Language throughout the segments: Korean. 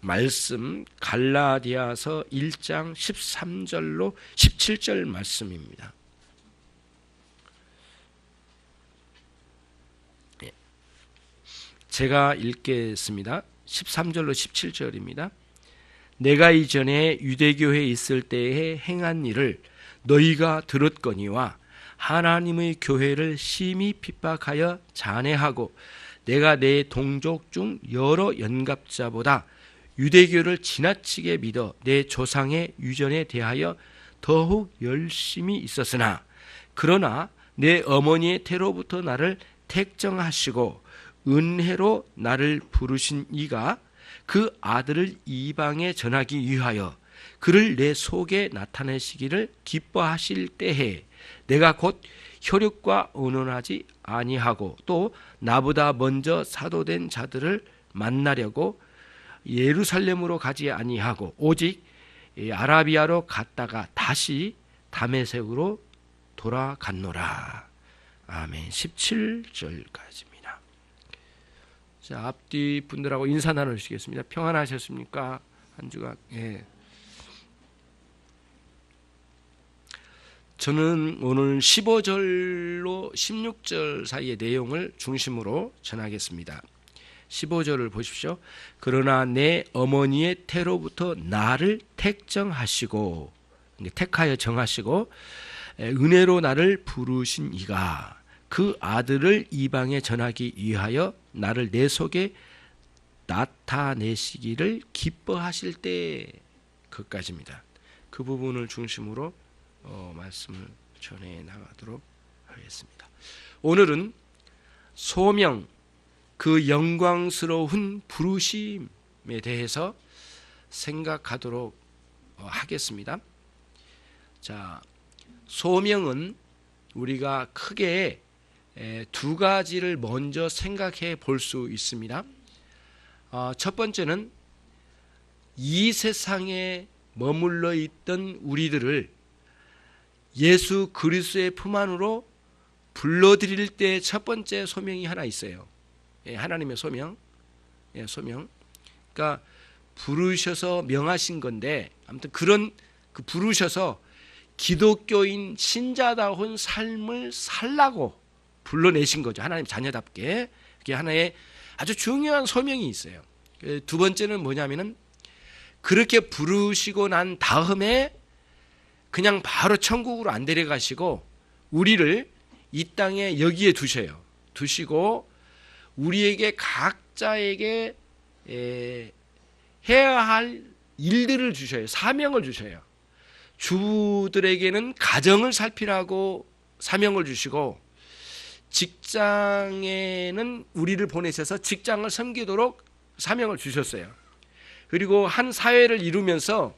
말씀 갈라디아서 1장 13절로 17절 말씀입니다. 제가 읽겠습니다. 13절로 17절입니다. 내가 이전에 유대교회에 있을 때에 행한 일을 너희가 들었거니와 하나님의 교회를 심히 핍박하여 잔해하고 내가 내 동족 중 여러 연갑자보다 유대교를 지나치게 믿어 내 조상의 유전에 대하여 더욱 열심히 있었으나 그러나 내 어머니의 태로부터 나를 택정하시고 은혜로 나를 부르신 이가 그 아들을 이방에 전하기 위하여 그를 내 속에 나타내시기를 기뻐하실 때에 내가 곧 혈육과 의논하지 아니하고 또 나보다 먼저 사도된 자들을 만나려고 예루살렘으로 가지 아니하고 오직 아라비아로 갔다가 다시 다메섹으로 돌아갔노라. 아멘. 17절까지입니다. 자, 앞뒤 분들하고 인사 나누시겠습니다. 평안하셨습니까? 한 주간. 예. 저는 오늘 15절로 16절 사이의 내용을 중심으로 전하겠습니다. 15절을 보십시오. 그러나 내 어머니의 태로부터 나를 택정하시고, 택하여 정하시고 은혜로 나를 부르신 이가 그 아들을 이방에 전하기 위하여 나를 내 속에 나타내시기를 기뻐하실 때, 그까지입니다. 그 부분을 중심으로 말씀을 전해 나가도록 하겠습니다. 오늘은 소명, 그 영광스러운 부르심에 대해서 생각하도록 하겠습니다. 자, 소명은 우리가 크게 두 가지를 먼저 생각해 볼 수 있습니다. 첫 번째는 이 세상에 머물러 있던 우리들을 예수 그리스도의 품 안으로 불러들일 때 첫 번째 소명이 하나 있어요. 하나님의 소명. 소명. 그러니까 부르셔서 명하신 건데, 아무튼 그런 그 부르셔서 기독교인 신자다운 삶을 살라고 불러내신 거죠. 하나님 자녀답게. 그게 하나의 아주 중요한 소명이 있어요. 두 번째는 뭐냐면은 그렇게 부르시고 난 다음에 그냥 바로 천국으로 안 데려가시고 우리를 이 땅에 여기에 두셔요. 두시고 우리에게 각자에게 해야 할 일들을 주셔요. 사명을 주셔요. 주들에게는 가정을 살피라고 사명을 주시고, 직장에는 우리를 보내셔서 직장을 섬기도록 사명을 주셨어요. 그리고 한 사회를 이루면서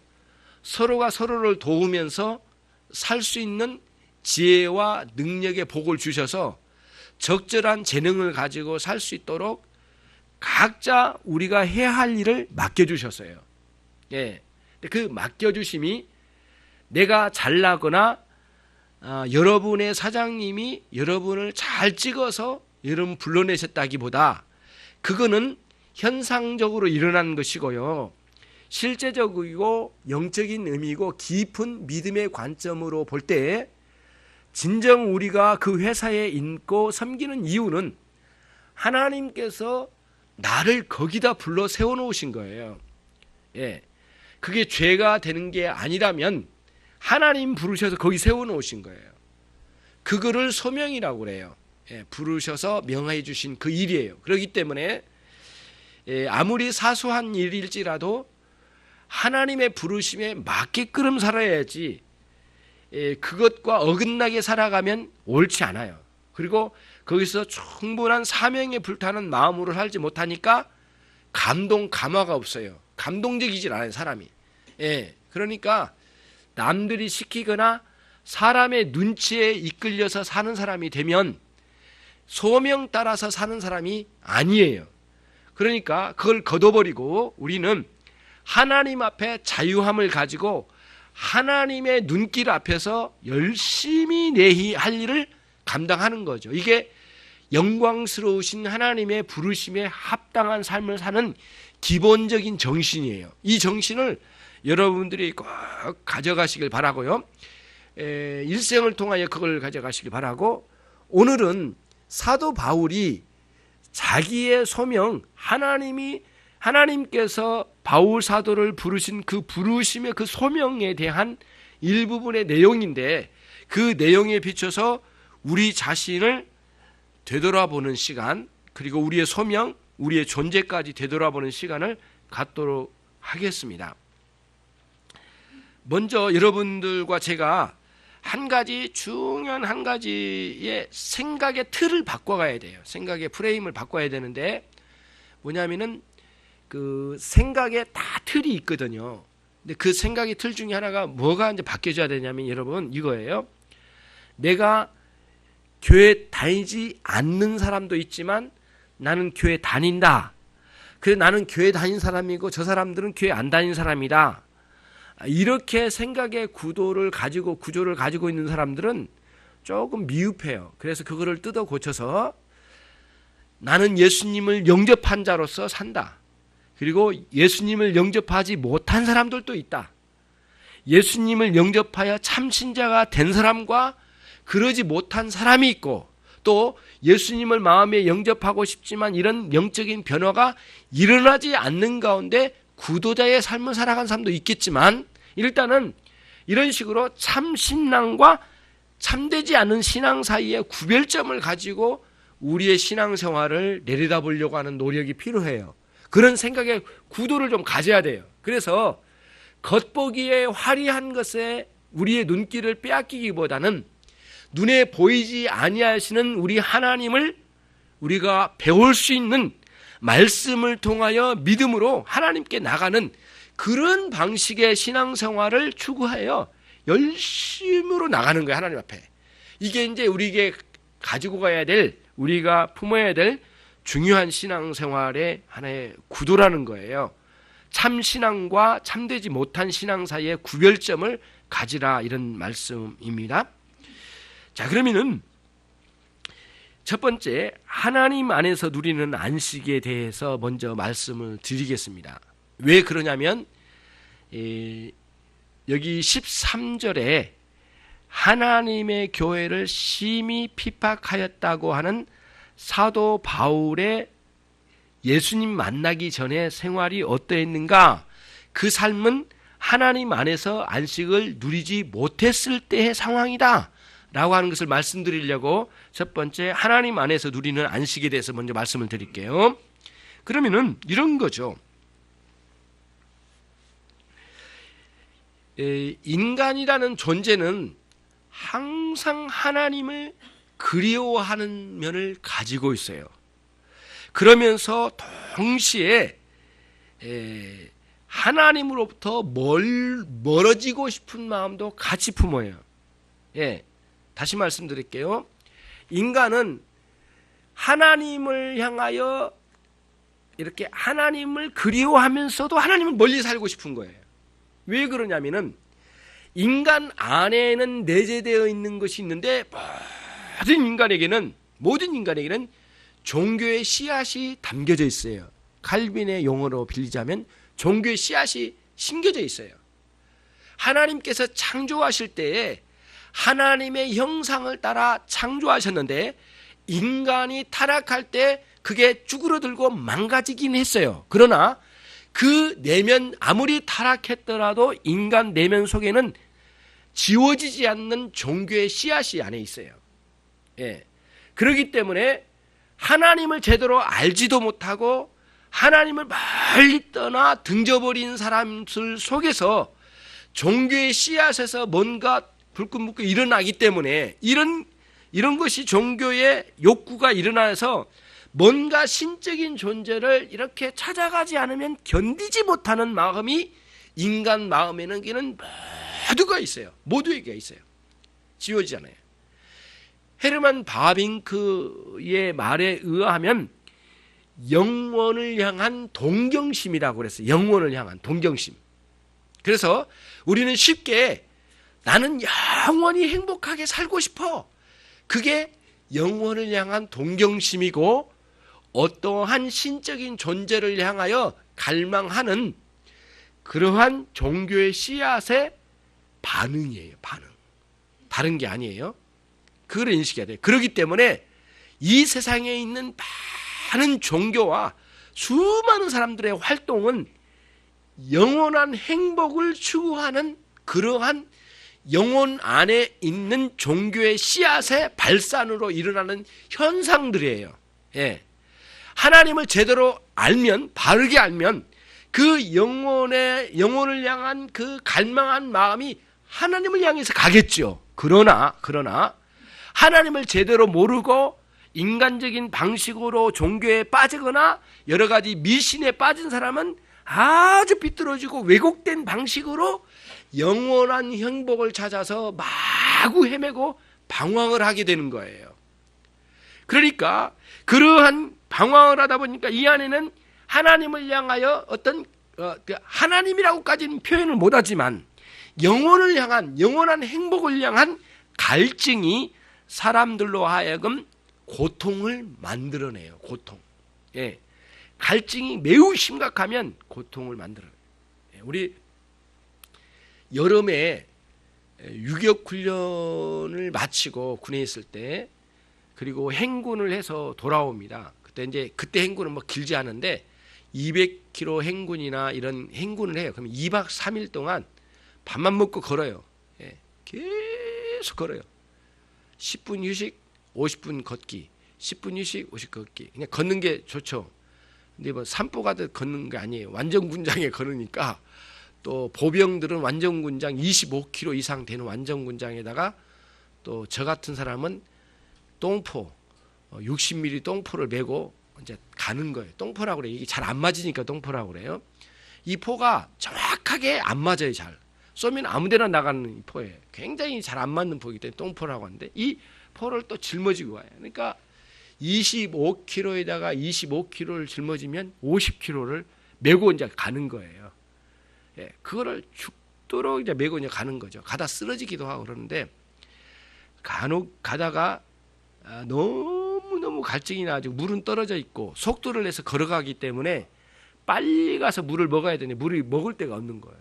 서로가 서로를 도우면서 살 수 있는 지혜와 능력의 복을 주셔서 적절한 재능을 가지고 살 수 있도록 각자 우리가 해야 할 일을 맡겨주셨어요. 예. 그 맡겨주심이 내가 잘나거나 여러분의 사장님이 여러분을 잘 찍어서 여러분 불러내셨다기보다 그거는 현상적으로 일어난 것이고요. 실제적이고 영적인 의미고 깊은 믿음의 관점으로 볼 때 진정 우리가 그 회사에 있고 섬기는 이유는 하나님께서 나를 거기다 불러 세워놓으신 거예요. 예, 그게 죄가 되는 게 아니라면 하나님 부르셔서 거기 세워놓으신 거예요. 그거를 소명이라고 그래요. 예, 부르셔서 명하여 주신 그 일이에요. 그렇기 때문에 아무리 사소한 일일지라도 하나님의 부르심에 맞게끔 살아야지 그것과 어긋나게 살아가면 옳지 않아요. 그리고 거기서 충분한 사명에 불타는 마음으로 살지 못하니까 감화가 없어요. 감동적이질 않아요, 사람이. 예, 그러니까 남들이 시키거나 사람의 눈치에 이끌려서 사는 사람이 되면 소명 따라서 사는 사람이 아니에요. 그러니까 그걸 거둬버리고 우리는 하나님 앞에 자유함을 가지고 하나님의 눈길 앞에서 열심히 내 할 일을 감당하는 거죠. 이게 영광스러우신 하나님의 부르심에 합당한 삶을 사는 기본적인 정신이에요. 이 정신을 여러분들이 꼭 가져가시길 바라고요. 일생을 통하여 그걸 가져가시길 바라고, 오늘은 사도 바울이 자기의 소명, 하나님께서 바울 사도를 부르신 그 부르심의 그 소명에 대한 일부분의 내용인데, 그 내용에 비춰서 우리 자신을 되돌아보는 시간, 그리고 우리의 소명, 우리의 존재까지 되돌아보는 시간을 갖도록 하겠습니다. 먼저 여러분들과 제가 중요한 한 가지의 생각의 틀을 바꿔가야 돼요. 생각의 프레임을 바꿔야 되는데, 뭐냐면은 그 생각에 다 틀이 있거든요. 근데 그 생각의 틀 중에 하나가 뭐가 이제 바뀌어져야 되냐면, 여러분, 이거예요. 내가 교회 다니지 않는 사람도 있지만 나는 교회 다닌다. 그래, 나는 교회 다닌 사람이고 저 사람들은 교회 안 다닌 사람이다. 이렇게 생각의 구조를 가지고 있는 사람들은 조금 미흡해요. 그래서 그거를 뜯어 고쳐서 나는 예수님을 영접한 자로서 산다. 그리고 예수님을 영접하지 못한 사람들도 있다. 예수님을 영접하여 참신자가 된 사람과 그러지 못한 사람이 있고, 또 예수님을 마음에 영접하고 싶지만 이런 영적인 변화가 일어나지 않는 가운데 구도자의 삶을 살아간 사람도 있겠지만, 일단은 이런 식으로 참신앙과 참되지 않은 신앙 사이의 구별점을 가지고 우리의 신앙생활을 내려다보려고 하는 노력이 필요해요. 그런 생각의 구도를 좀 가져야 돼요. 그래서 겉보기에 화려한 것에 우리의 눈길을 빼앗기기보다는 눈에 보이지 아니하시는 우리 하나님을 우리가 배울 수 있는 말씀을 통하여 믿음으로 하나님께 나가는 그런 방식의 신앙생활을 추구하여 열심으로 나가는 거예요. 하나님 앞에. 이게 이제 우리에게 가지고 가야 될, 우리가 품어야 될 중요한 신앙생활의 하나의 구도라는 거예요. 참신앙과 참되지 못한 신앙 사이의 구별점을 가지라, 이런 말씀입니다. 자, 그러면은 첫 번째, 하나님 안에서 누리는 안식에 대해서 먼저 말씀을 드리겠습니다. 왜 그러냐면 여기 13절에 하나님의 교회를 심히 핍박하였다고 하는 사도 바울의 예수님 만나기 전에 생활이 어떠했는가? 그 삶은 하나님 안에서 안식을 누리지 못했을 때의 상황이다 라고 하는 것을 말씀드리려고 첫 번째, 하나님 안에서 누리는 안식에 대해서 먼저 말씀을 드릴게요. 그러면은 이런 거죠. 인간이라는 존재는 항상 하나님을 그리워하는 면을 가지고 있어요. 그러면서 동시에 하나님으로부터 멀어지고 싶은 마음도 같이 품어요. 다시 말씀드릴게요. 인간은 하나님을 향하여 이렇게 하나님을 그리워하면서도 하나님을 멀리 살고 싶은 거예요. 왜 그러냐면은 인간 안에는 내재되어 있는 것이 있는데, 모든 인간에게는 종교의 씨앗이 담겨져 있어요. 칼빈의 용어로 빌리자면 종교의 씨앗이 심겨져 있어요. 하나님께서 창조하실 때에 하나님의 형상을 따라 창조하셨는데, 인간이 타락할 때 그게 쭈그러들고 망가지긴 했어요. 그러나 그 내면, 아무리 타락했더라도 인간 내면 속에는 지워지지 않는 종교의 씨앗이 안에 있어요. 그렇기 때문에 하나님을 제대로 알지도 못하고 하나님을 멀리 떠나 등져버린 사람들 속에서 종교의 씨앗에서 뭔가 불끈불끈 일어나기 때문에 이런 것이 종교의 욕구가 일어나서 뭔가 신적인 존재를 이렇게 찾아가지 않으면 견디지 못하는 마음이 인간 마음에는 모두가 있어요. 모두에게 있어요. 지워지지 않아요. 헤르만 바빙크의 말에 의하면 영원을 향한 동경심이라고 그랬어요. 영원을 향한 동경심. 그래서 우리는 쉽게 나는 영원히 행복하게 살고 싶어. 그게 영혼을 향한 동경심이고 어떠한 신적인 존재를 향하여 갈망하는 그러한 종교의 씨앗의 반응이에요. 반응. 다른 게 아니에요. 그걸 인식해야 돼요. 그렇기 때문에 이 세상에 있는 많은 종교와 수많은 사람들의 활동은 영원한 행복을 추구하는 그러한 영혼 안에 있는 종교의 씨앗의 발산으로 일어나는 현상들이에요. 예. 하나님을 제대로 알면, 바르게 알면 그 영혼을 향한 그 갈망한 마음이 하나님을 향해서 가겠죠. 그러나 하나님을 제대로 모르고 인간적인 방식으로 종교에 빠지거나 여러 가지 미신에 빠진 사람은 아주 비뚤어지고 왜곡된 방식으로 영원한 행복을 찾아서 마구 헤매고 방황을 하게 되는 거예요. 그러니까 그러한 방황을 하다 보니까 이 안에는 하나님을 향하여 어떤 하나님이라고까지는 표현을 못하지만 영혼을 향한 영원한 행복을 향한 갈증이 사람들로 하여금 고통을 만들어내요. 고통. 예. 갈증이 매우 심각하면 고통을 만들어요. 예. 우리 여름에 유격 훈련을 마치고 군에 있을 때 그리고 행군을 해서 돌아옵니다. 그때 행군은 뭐 길지 않은데 200km 행군이나 이런 행군을 해요. 그럼 2박 3일 동안 밥만 먹고 걸어요. 예. 계속 걸어요. 10분 휴식, 50분 걷기. 10분 휴식, 50분 걷기. 그냥 걷는 게 좋죠. 근데 뭐 산보 가듯 걷는 게 아니에요. 완전군장에 걸으니까 또 보병들은 완전군장 25km 이상 되는 완전군장에다가 또 저 같은 사람은 똥포 60mm 똥포를 메고 이제 가는 거예요. 똥포라고 그래요. 이게 잘 안 맞으니까 똥포라고 그래요. 이 포가 정확하게 안 맞아요. 잘 쏘면 아무데나 나가는 이 포예요. 굉장히 잘 안 맞는 포이기 때문에 똥포라고 하는데 이 포를 또 짊어지고 와요. 그러니까 25km에다가 25km를 짊어지면 50km를 메고 이제 가는 거예요. 예, 그거를 죽도록 이제 메고 이제 가는 거죠. 가다 쓰러지기도 하고 그러는데 간혹 가다가 너무 갈증이 나가지고 물은 떨어져 있고 속도를 내서 걸어가기 때문에 빨리 가서 물을 먹어야 되는데 물을 먹을 데가 없는 거예요.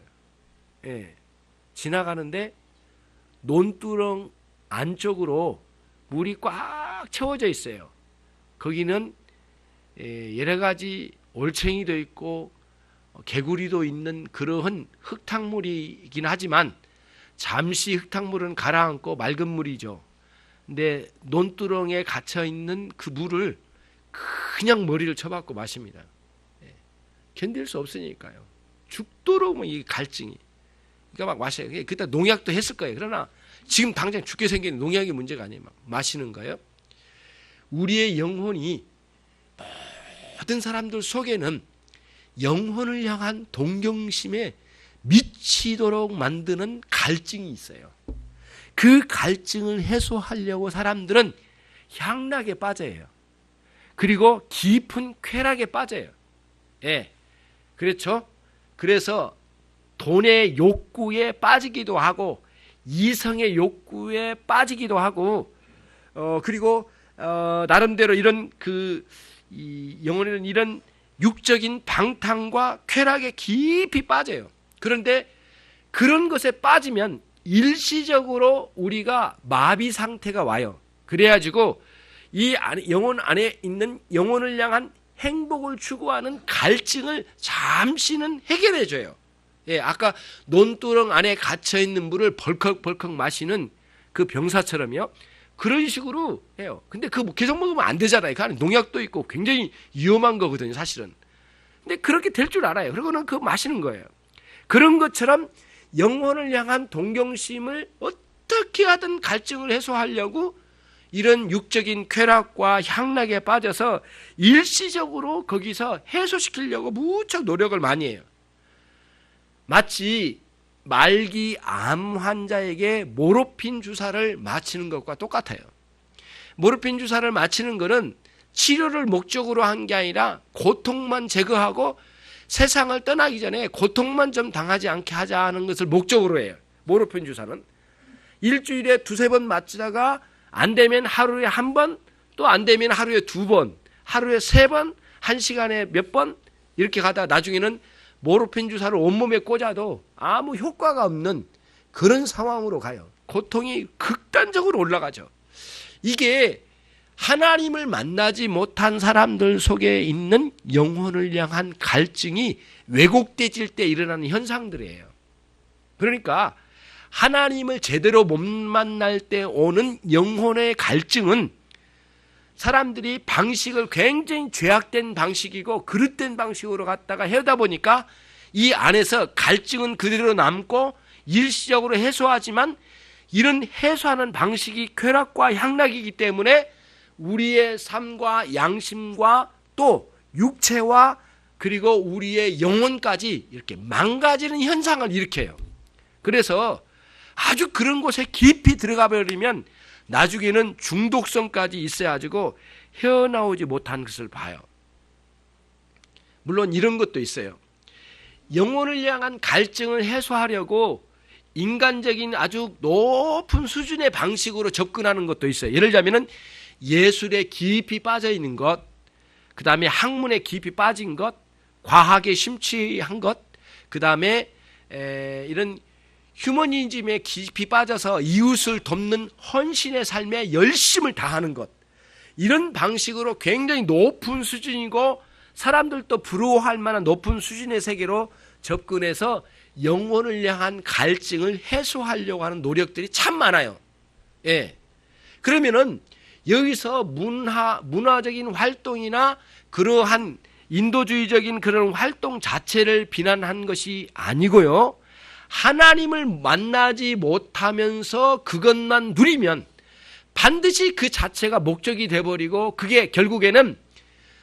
예, 지나가는데 논두렁 안쪽으로 물이 꽉 채워져 있어요. 거기는 여러 가지 올챙이도 있고 개구리도 있는 그러한 흙탕물이긴 하지만 잠시 흙탕물은 가라앉고 맑은 물이죠. 근데 논두렁에 갇혀 있는 그 물을 그냥 머리를 쳐박고 마십니다. 견딜 수 없으니까요. 죽도록 이 갈증이. 그러니까 막 마셔요. 그때 농약도 했을 거예요. 그러나 지금 당장 죽게 생기는 농약이 문제가 아니에요. 막 마시는 거예요. 우리의 영혼이 모든 사람들 속에는 영혼을 향한 동경심에 미치도록 만드는 갈증이 있어요. 그 갈증을 해소하려고 사람들은 향락에 빠져요. 그리고 깊은 쾌락에 빠져요. 예, 그렇죠? 그래서 돈의 욕구에 빠지기도 하고 이성의 욕구에 빠지기도 하고 그리고 나름대로 이런 이 영혼에는 이런 육적인 방탕과 쾌락에 깊이 빠져요. 그런데 그런 것에 빠지면 일시적으로 우리가 마비 상태가 와요. 그래가지고 이 영혼 안에 있는 영혼을 향한 행복을 추구하는 갈증을 잠시는 해결해줘요. 예, 아까 논두렁 안에 갇혀있는 물을 벌컥벌컥 마시는 그 병사처럼요. 그런 식으로 해요. 근데 그거 계속 먹으면 안 되잖아요. 그 안에 농약도 있고 굉장히 위험한 거거든요, 사실은. 근데 그렇게 될 줄 알아요. 그러고는 그거 마시는 거예요. 그런 것처럼 영혼을 향한 동경심을 어떻게 하든 갈증을 해소하려고 이런 육적인 쾌락과 향락에 빠져서 일시적으로 거기서 해소시키려고 무척 노력을 많이 해요. 마치 말기 암 환자에게 모르핀 주사를 맞히는 것과 똑같아요. 모르핀 주사를 맞히는 것은 치료를 목적으로 한 게 아니라 고통만 제거하고 세상을 떠나기 전에 고통만 좀 당하지 않게 하자는 것을 목적으로 해요. 모르핀 주사는 일주일에 두세 번 맞히다가 안 되면 하루에 한 번, 또 안 되면 하루에 두 번, 하루에 세 번, 한 시간에 몇 번 이렇게 가다 나중에는 모르핀 주사를 온몸에 꽂아도 아무 효과가 없는 그런 상황으로 가요. 고통이 극단적으로 올라가죠. 이게 하나님을 만나지 못한 사람들 속에 있는 영혼을 향한 갈증이 왜곡되질 때 일어나는 현상들이에요. 그러니까 하나님을 제대로 못 만날 때 오는 영혼의 갈증은 사람들이 방식을 굉장히 죄악된 방식이고 그릇된 방식으로 갖다가 해오다 보니까 이 안에서 갈증은 그대로 남고 일시적으로 해소하지만 이런 해소하는 방식이 쾌락과 향락이기 때문에 우리의 삶과 양심과 또 육체와 그리고 우리의 영혼까지 이렇게 망가지는 현상을 일으켜요. 그래서 아주 그런 곳에 깊이 들어가 버리면 나중에는 중독성까지 있어가지고 헤어나오지 못한 것을 봐요. 물론 이런 것도 있어요. 영혼을 향한 갈증을 해소하려고 인간적인 아주 높은 수준의 방식으로 접근하는 것도 있어요. 예를 들자면 예술에 깊이 빠져 있는 것, 그 다음에 학문에 깊이 빠진 것, 과학에 심취한 것, 그 다음에 이런 휴머니즘에 깊이 빠져서 이웃을 돕는 헌신의 삶에 열심을 다하는 것, 이런 방식으로 굉장히 높은 수준이고 사람들도 부러워할 만한 높은 수준의 세계로 접근해서 영혼을 향한 갈증을 해소하려고 하는 노력들이 참 많아요. 예. 그러면은 여기서 문화적인 활동이나 그러한 인도주의적인 그런 활동 자체를 비난한 것이 아니고요. 하나님을 만나지 못하면서 그것만 누리면 반드시 그 자체가 목적이 돼버리고 그게 결국에는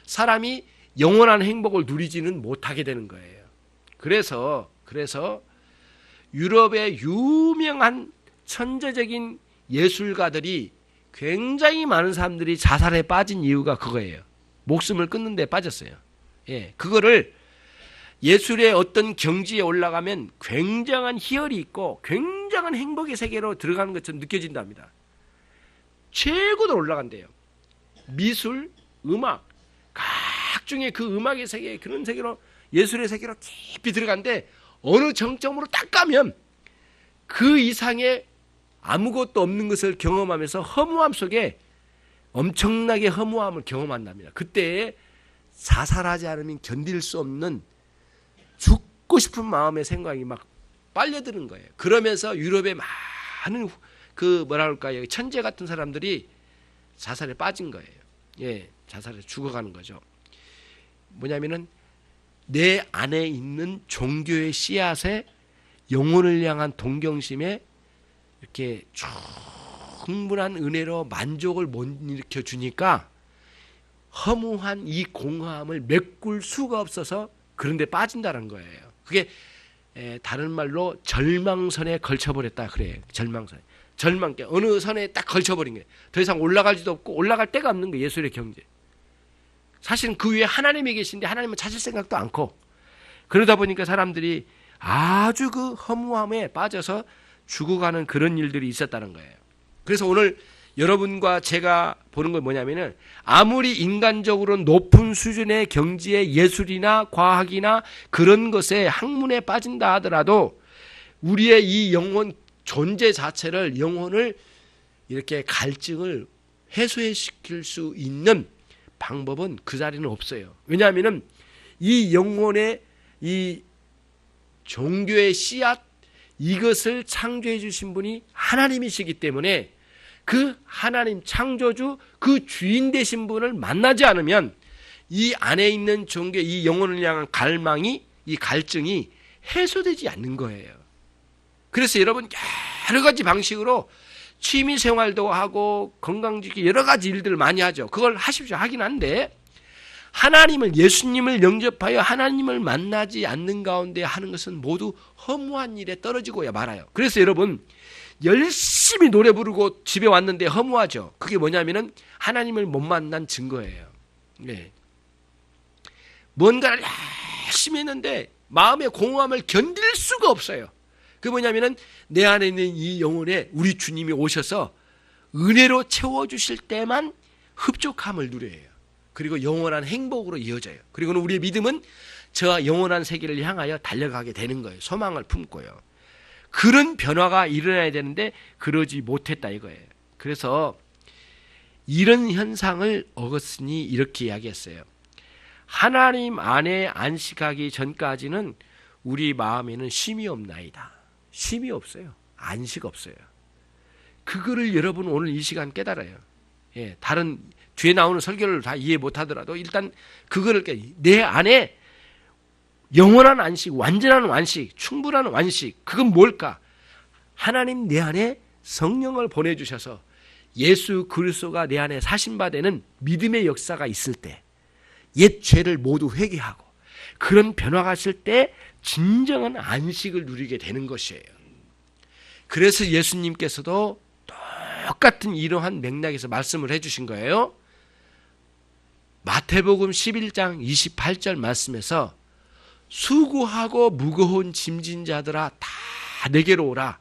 사람이 영원한 행복을 누리지는 못하게 되는 거예요. 그래서 유럽의 유명한 천재적인 예술가들이 굉장히 많은 사람들이 자살에 빠진 이유가 그거예요. 목숨을 끊는 데 빠졌어요. 예, 그거를 예술의 어떤 경지에 올라가면 굉장한 희열이 있고 굉장한 행복의 세계로 들어가는 것처럼 느껴진답니다. 최고로 올라간대요. 미술, 음악, 각종의 그 음악의 세계, 그런 세계로, 예술의 세계로 깊이 들어간데 어느 정점으로 딱 가면 그 이상의 아무것도 없는 것을 경험하면서 허무함 속에 엄청나게 허무함을 경험한답니다. 그때 자살하지 않으면 견딜 수 없는 죽고 싶은 마음의 생각이 막 빨려드는 거예요. 그러면서 유럽의 많은 그 뭐라 그럴까요? 천재 같은 사람들이 자살에 빠진 거예요. 예, 자살에 죽어가는 거죠. 뭐냐면은 내 안에 있는 종교의 씨앗에 영혼을 향한 동경심에 이렇게 충분한 은혜로 만족을 못 일으켜 주니까 허무한 이 공허함을 메꿀 수가 없어서 그런 데 빠진다는 거예요. 그게 다른 말로 절망선에 걸쳐버렸다 그래요. 절망선에. 절망께 어느 선에 딱 걸쳐버린 거예요. 더 이상 올라갈지도 없고 올라갈 데가 없는 거예요. 예술의 경제. 사실은 그 위에 하나님이 계신데 하나님은 찾을 생각도 않고 그러다 보니까 사람들이 아주 그 허무함에 빠져서 죽어가는 그런 일들이 있었다는 거예요. 그래서 오늘 여러분과 제가 보는 건 뭐냐면은 아무리 인간적으로 높은 수준의 경지의 예술이나 과학이나 그런 것에 학문에 빠진다 하더라도 우리의 이 영혼 존재 자체를 영혼을 이렇게 갈증을 해소시킬 수 있는 방법은 그 자리는 없어요. 왜냐하면은 이 영혼의 이 종교의 씨앗 이것을 창조해 주신 분이 하나님이시기 때문에 그 하나님 창조주 그 주인 되신 분을 만나지 않으면 이 안에 있는 종교 이 영혼을 향한 갈망이 이 갈증이 해소되지 않는 거예요. 그래서 여러분 여러 가지 방식으로 취미 생활도 하고 건강지키 여러 가지 일들을 많이 하죠. 그걸 하십시오. 하긴 한데 하나님을 예수님을 영접하여 하나님을 만나지 않는 가운데 하는 것은 모두 허무한 일에 떨어지고야 말아요. 그래서 여러분 열심히 노래 부르고 집에 왔는데 허무하죠. 그게 뭐냐면은 하나님을 못 만난 증거예요. 네. 뭔가를 열심히 했는데 마음의 공허함을 견딜 수가 없어요. 그게 뭐냐면은 내 안에 있는 이 영혼에 우리 주님이 오셔서 은혜로 채워주실 때만 흡족함을 누려요. 그리고 영원한 행복으로 이어져요. 그리고는 우리의 믿음은 저 영원한 세계를 향하여 달려가게 되는 거예요. 소망을 품고요. 그런 변화가 일어나야 되는데 그러지 못했다 이거예요. 그래서 이런 현상을 어거스틴이 이렇게 이야기했어요. 하나님 안에 안식하기 전까지는 우리 마음에는 쉼이 없나이다. 쉼이 없어요. 안식 없어요. 그거를 여러분 오늘 이 시간 깨달아요. 예, 다른 뒤에 나오는 설교를 다 이해 못하더라도 일단 그거를 내 안에 영원한 안식, 완전한 안식, 충분한 안식, 그건 뭘까? 하나님 내 안에 성령을 보내주셔서 예수 그리스도가 내 안에 사신 바 되는 믿음의 역사가 있을 때, 옛 죄를 모두 회개하고 그런 변화가 있을 때 진정한 안식을 누리게 되는 것이에요. 그래서 예수님께서도 똑같은 이러한 맥락에서 말씀을 해주신 거예요. 마태복음 11장 28절 말씀에서 수고하고 무거운 짐진 자들아 다 내게로 오라.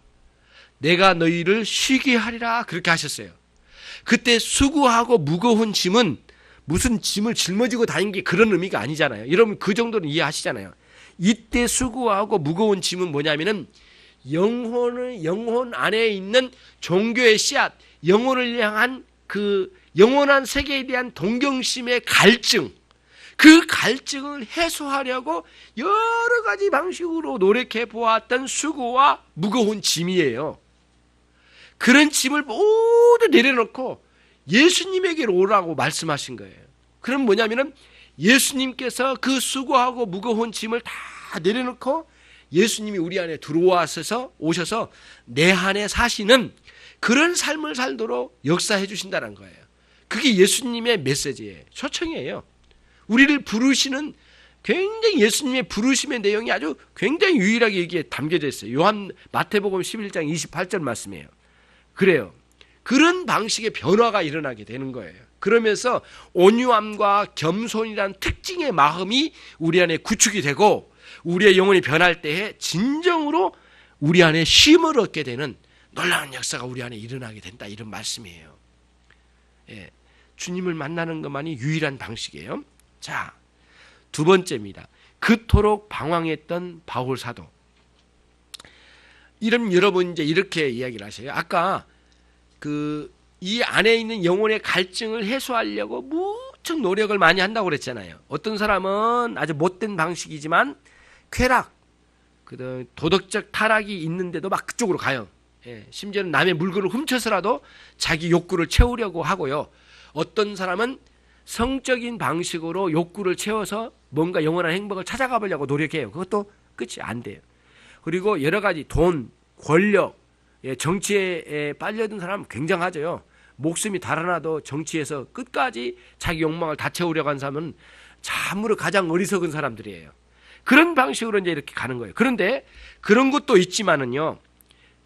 내가 너희를 쉬게 하리라. 그렇게 하셨어요. 그때 수고하고 무거운 짐은 무슨 짐을 짊어지고 다니는 게 그런 의미가 아니잖아요. 여러분 그 정도는 이해하시잖아요. 이때 수고하고 무거운 짐은 뭐냐면은 영혼 안에 있는 종교의 씨앗, 영혼을 향한 그 영원한 세계에 대한 동경심의 갈증, 그 갈증을 해소하려고 여러 가지 방식으로 노력해 보았던 수고와 무거운 짐이에요. 그런 짐을 모두 내려놓고 예수님에게로 오라고 말씀하신 거예요. 그럼 뭐냐면은 예수님께서 그 수고하고 무거운 짐을 다 내려놓고 예수님이 우리 안에 들어와서 오셔서 내 안에 사시는 그런 삶을 살도록 역사해 주신다는 거예요. 그게 예수님의 메시지예요. 초청이에요. 우리를 부르시는 굉장히 예수님의 부르심의 내용이 아주 굉장히 유일하게 여기에 담겨져 있어요. 마태복음 11장 28절 말씀이에요. 그래요. 그런 방식의 변화가 일어나게 되는 거예요. 그러면서 온유함과 겸손이라는 특징의 마음이 우리 안에 구축이 되고 우리의 영혼이 변할 때에 진정으로 우리 안에 쉼을 얻게 되는 놀라운 역사가 우리 안에 일어나게 된다, 이런 말씀이에요. 예, 주님을 만나는 것만이 유일한 방식이에요. 자, 두 번째입니다. 그토록 방황했던 바울 사도. 이런 여러분 이제 이렇게 이야기를 하셔요. 아까 이 안에 있는 영혼의 갈증을 해소하려고 무척 노력을 많이 한다고 그랬잖아요. 어떤 사람은 아주 못된 방식이지만 쾌락, 도덕적 타락이 있는데도 막 그쪽으로 가요. 예, 심지어는 남의 물건을 훔쳐서라도 자기 욕구를 채우려고 하고요. 어떤 사람은 성적인 방식으로 욕구를 채워서 뭔가 영원한 행복을 찾아가 보려고 노력해요. 그것도 끝이 안 돼요. 그리고 여러 가지 돈, 권력, 정치에 빠져든 사람은 굉장하죠. 목숨이 달아나도 정치에서 끝까지 자기 욕망을 다 채우려고 하는 사람은 참으로 가장 어리석은 사람들이에요. 그런 방식으로 이제 이렇게 가는 거예요. 그런데 그런 것도 있지만은요,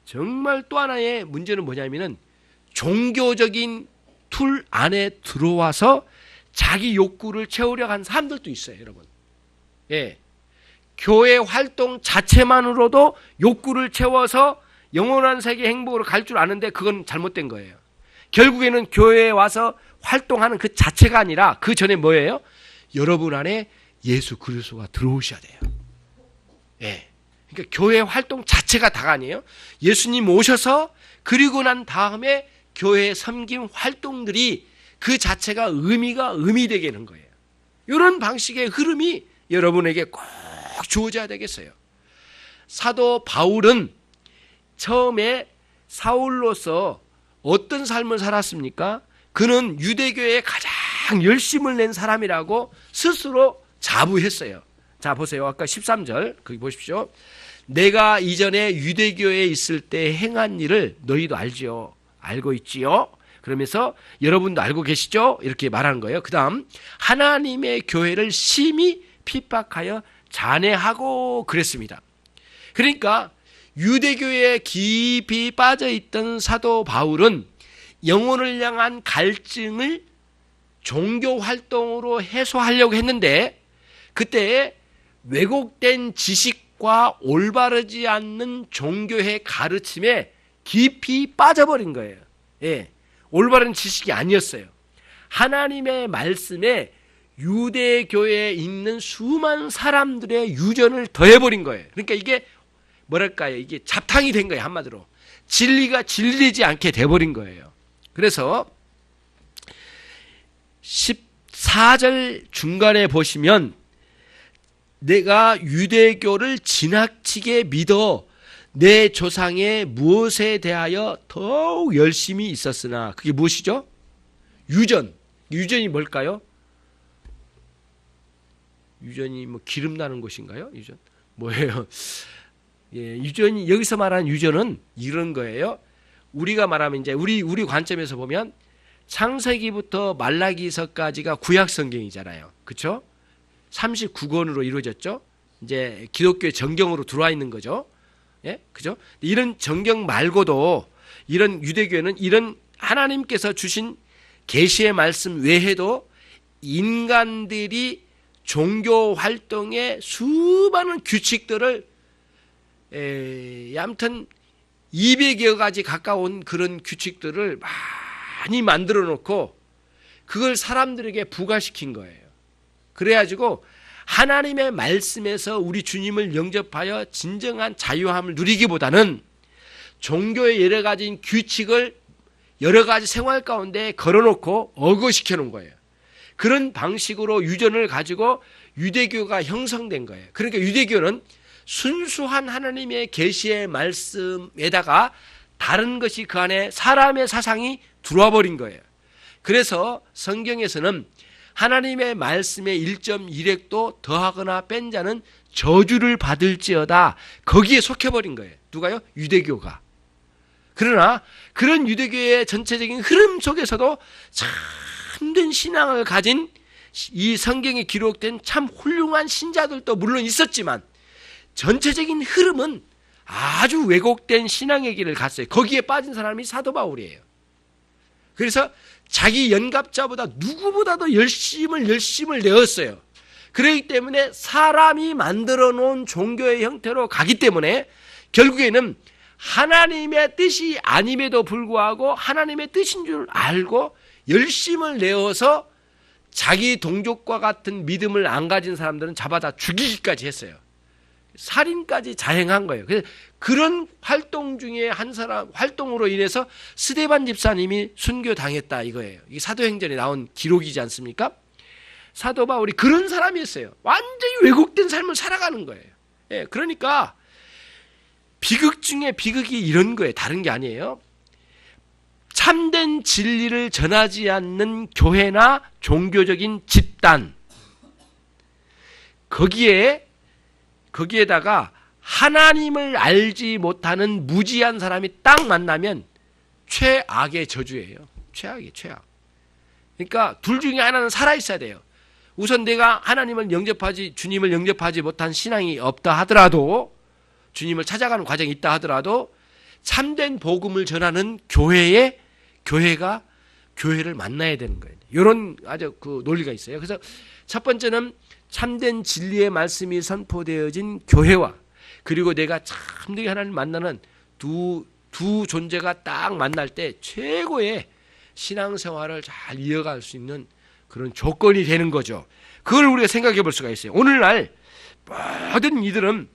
정말 또 하나의 문제는 뭐냐면은 종교적인 틀 안에 들어와서 자기 욕구를 채우려고 하는 사람들도 있어요, 여러분. 예. 교회 활동 자체만으로도 욕구를 채워서 영원한 세계 행복으로 갈 줄 아는데 그건 잘못된 거예요. 결국에는 교회에 와서 활동하는 그 자체가 아니라 그 전에 뭐예요? 여러분 안에 예수 그리스도가 들어오셔야 돼요. 예. 그러니까 교회 활동 자체가 다가 아니에요. 예수님 오셔서 그리고 난 다음에 교회 섬김 활동들이 그 자체가 의미되게 하는 거예요. 이런 방식의 흐름이 여러분에게 꼭 주어져야 되겠어요. 사도 바울은 처음에 사울로서 어떤 삶을 살았습니까? 그는 유대교에 가장 열심을 낸 사람이라고 스스로 자부했어요. 자, 보세요. 아까 13절 거기 보십시오. 내가 이전에 유대교에 있을 때 행한 일을 너희도 알지요. 알고 있지요. 그러면서 여러분도 알고 계시죠? 이렇게 말하는 거예요. 그 다음 하나님의 교회를 심히 핍박하여 잔해하고 그랬습니다. 그러니까 유대교에 깊이 빠져있던 사도 바울은 영혼을 향한 갈증을 종교 활동으로 해소하려고 했는데 그때 왜곡된 지식과 올바르지 않는 종교의 가르침에 깊이 빠져버린 거예요. 예. 올바른 지식이 아니었어요. 하나님의 말씀에 유대교에 있는 수많은 사람들의 유전을 더해버린 거예요. 그러니까 이게 뭐랄까요? 이게 잡탕이 된 거예요. 한마디로. 진리가 진리되지 않게 돼버린 거예요. 그래서 14절 중간에 보시면 내가 유대교를 지나치게 믿어 내 조상의 무엇에 대하여 더욱 열심히 있었으나, 그게 무엇이죠? 유전. 유전이 뭘까요? 유전이 뭐 기름 나는 곳인가요? 유전 뭐예요? 예, 유전이, 여기서 말하는 유전은 이런 거예요. 우리가 말하면 이제 우리 관점에서 보면 창세기부터 말라기서까지가 구약 성경이잖아요. 그렇죠? 39권으로 이루어졌죠. 이제 기독교의 정경으로 들어와 있는 거죠. 예? 그죠? 이런 정경 말고도 이런 유대교회는 이런 하나님께서 주신 계시의 말씀 외에도 인간들이 종교 활동의 수많은 규칙들을 아무튼 200여 가지 가까운 그런 규칙들을 많이 만들어 놓고 그걸 사람들에게 부과시킨 거예요. 그래가지고 하나님의 말씀에서 우리 주님을 영접하여 진정한 자유함을 누리기보다는 종교의 여러 가지 규칙을 여러 가지 생활 가운데 걸어놓고 억거시켜 놓은 거예요. 그런 방식으로 유전을 가지고 유대교가 형성된 거예요. 그러니까 유대교는 순수한 하나님의 계시의 말씀에다가 다른 것이 그 안에 사람의 사상이 들어와 버린 거예요. 그래서 성경에서는 하나님의 말씀에 1.1획도 더하거나 뺀 자는 저주를 받을지어다, 거기에 속해버린 거예요. 누가요? 유대교가. 그러나 그런 유대교의 전체적인 흐름 속에서도 참된 신앙을 가진 이 성경에 기록된 참 훌륭한 신자들도 물론 있었지만 전체적인 흐름은 아주 왜곡된 신앙의 길을 갔어요. 거기에 빠진 사람이 사도 바울이에요. 그래서 자기 연갑자보다 누구보다도 열심을 내었어요. 그렇기 때문에 사람이 만들어 놓은 종교의 형태로 가기 때문에 결국에는 하나님의 뜻이 아님에도 불구하고 하나님의 뜻인 줄 알고 열심을 내어서 자기 동족과 같은 믿음을 안 가진 사람들은 잡아다 죽이기까지 했어요. 살인까지 자행한 거예요. 그래서 그런 활동 중에 한 사람 활동으로 인해서 스데반 집사님이 순교당했다 이거예요. 이게 사도행전에 나온 기록이지 않습니까? 사도 바울이 그런 사람이었어요. 완전히 왜곡된 삶을 살아가는 거예요. 예, 그러니까 비극 중에 비극이 이런 거예요. 다른 게 아니에요. 참된 진리를 전하지 않는 교회나 종교적인 집단, 거기에다가 하나님을 알지 못하는 무지한 사람이 딱 만나면 최악의 저주예요. 최악이에요. 최악. 그러니까 둘 중에 하나는 살아있어야 돼요. 우선 내가 하나님을 주님을 영접하지 못한 신앙이 없다 하더라도, 주님을 찾아가는 과정이 있다 하더라도 참된 복음을 전하는 교회가 교회를 만나야 되는 거예요. 이런 아주 그 논리가 있어요. 그래서 첫 번째는 참된 진리의 말씀이 선포되어진 교회와, 그리고 내가 참되게 하나님을 만나는 두 존재가 딱 만날 때 최고의 신앙생활을 잘 이어갈 수 있는 그런 조건이 되는 거죠. 그걸 우리가 생각해 볼 수가 있어요. 오늘날 모든 이들은,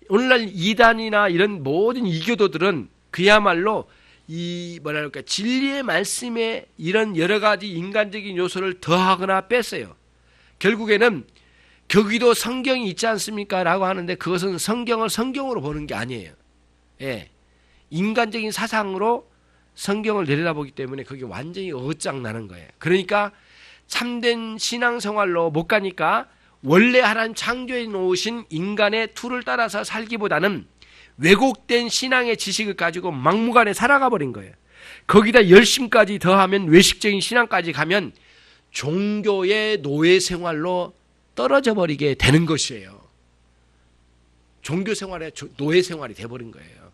오늘날 이단이나 이런 모든 이교도들은 그야말로 진리의 말씀에 이런 여러 가지 인간적인 요소를 더하거나 뺐어요. 결국에는 거기도 성경이 있지 않습니까? 라고 하는데 그것은 성경을 성경으로 보는 게 아니에요. 예. 인간적인 사상으로 성경을 내려다보기 때문에 그게 완전히 어짱나는 거예요. 그러니까 참된 신앙생활로 못 가니까 원래 하나님 창조해 놓으신 인간의 틀을 따라서 살기보다는 왜곡된 신앙의 지식을 가지고 막무가내 살아가 버린 거예요. 거기다 열심까지 더하면 외식적인 신앙까지 가면 종교의 노예 생활로 떨어져 버리게 되는 것이에요. 종교 생활의 노예 생활이 돼버린 거예요.